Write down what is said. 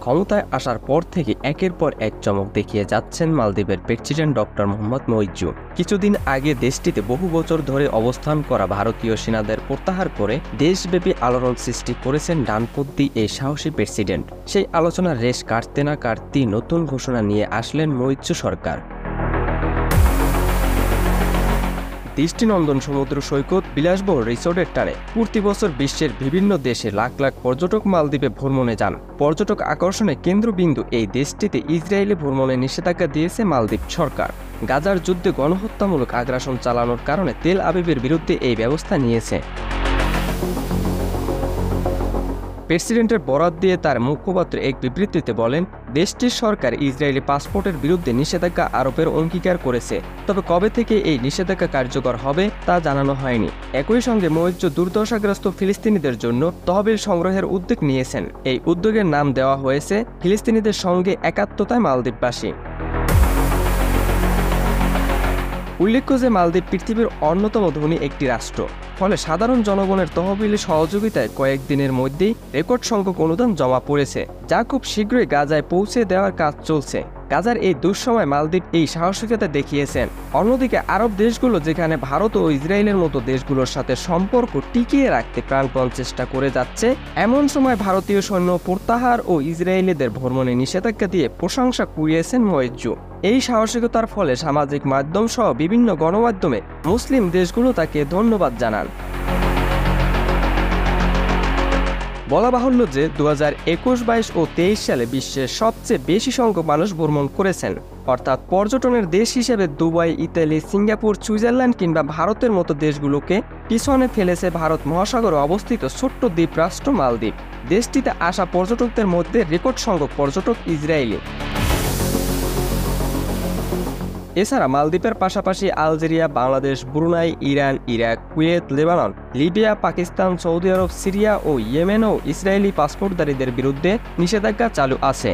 ক্ষমতায় আসার পর থেকে একের পর এক চমক দেখিয়ে যাচ্ছেন মালদ্বীপের প্রেসিডেন্ট ডক্টর মোহাম্মদ মুইজ্জু। কিছুদিন আগে দেশটিতে বহু বছর ধরে অবস্থান করা ভারতীয় সেনাদের প্রত্যাহার করে দেশব্যাপী আলোড়ন সৃষ্টি করেছেন ডানপন্থী এই সাহসী প্রেসিডেন্ট। সেই আলোচনার রেশ কাটতে না কাটতেই নতুন ঘোষণা নিয়ে আসলেন মুইজ্জু সরকার। দৃষ্টিনন্দন সমুদ্র সৈকত, বিলাসবহুল রিসোর্টের টানে প্রতি বছর বিশ্বের বিভিন্ন দেশে লাখ লাখ পর্যটক মালদ্বীপে ভ্রমণে যান। পর্যটক আকর্ষণের কেন্দ্রবিন্দু এই দেশটিতে ইসরায়েলি ভ্রমণে নিষেধাজ্ঞা দিয়েছে মালদ্বীপ সরকার। গাজার যুদ্ধে গণহত্যামূলক আগ্রাসন চালানোর কারণে তেল আবিবের বিরুদ্ধে এই ব্যবস্থা নিয়েছে। প্রেসিডেন্টের বরাত দিয়ে তার মুখপাত্র এক বিবৃতিতে বলেন, দেশটির সরকার ইসরায়েলি পাসপোর্টের বিরুদ্ধে নিষেধাজ্ঞা আরোপের অঙ্গীকার করেছে, তবে কবে থেকে এই নিষেধাজ্ঞা কার্যকর হবে তা জানানো হয়নি। একই সঙ্গে মুইজ্জু দুর্দশাগ্রস্ত ফিলিস্তিনিদের জন্য তহবিল সংগ্রহের উদ্যোগ নিয়েছেন। এই উদ্যোগের নাম দেওয়া হয়েছে ফিলিস্তিনিদের সঙ্গে একাত্মতায় মালদ্বীপবাসী। উল্লেখ্য যে মালদ্বীপ পৃথিবীর অন্যতম ধনী একটি রাষ্ট্র, ফলে সাধারণ জনগণের তহবিলি সহযোগিতায় কয়েকদিনের মধ্যেই রেকর্ড সংখ্যক অনুদান জমা পড়েছে, যা খুব শীঘ্রই গাজায় পৌঁছে দেওয়ার কাজ চলছে। গাজার এই দুঃসময় মালদ্বীপ এই সাহসিকতা দেখিয়েছেন। অন্যদিকে আরব দেশগুলো, যেখানে ভারত ও ইসরায়েলের মতো দেশগুলোর সাথে সম্পর্ক টিকিয়ে রাখতে প্রাণপণ চেষ্টা করে যাচ্ছে, এমন সময় ভারতীয় সৈন্য প্রত্যাহার ও ইসরায়েলিদের ভ্রমণে নিষেধাজ্ঞা দিয়ে প্রশংসা কুড়িয়েছেন মুইজ্জু। এই সাহসিকতার ফলে সামাজিক মাধ্যম সহ বিভিন্ন গণমাধ্যমে মুসলিম দেশগুলো তাকে ধন্যবাদ জানান। বলা বাহুল্য যে 2021, 22 ও 23 সালে বিশ্বের সবচেয়ে বেশি সংখ্যক মানুষ ভ্রমণ করেছেন। অর্থাৎ পর্যটনের দেশ হিসেবে দুবাই, ইতালি, সিঙ্গাপুর, সুইজারল্যান্ড কিংবা ভারতের মতো দেশগুলোকে পিছনে ফেলেছে ভারত মহাসাগরে অবস্থিত ছোট্ট দ্বীপ রাষ্ট্র মালদ্বীপ। দেশটিতে আসা পর্যটকদের মধ্যে রেকর্ড সংখ্যক পর্যটক ইসরায়েলি। এছাড়া মালদ্বীপের পাশাপাশি Algeria, Bangladesh, Brunei, Iran, Iraq, Kuwait, Lebanon, Libya, Pakistan, Saudi Arab, Syria ও ইয়েমেনও ইসরায়েলি পাসপোর্টধারীদের বিরুদ্ধে নিষেধাজ্ঞা চালু আছে।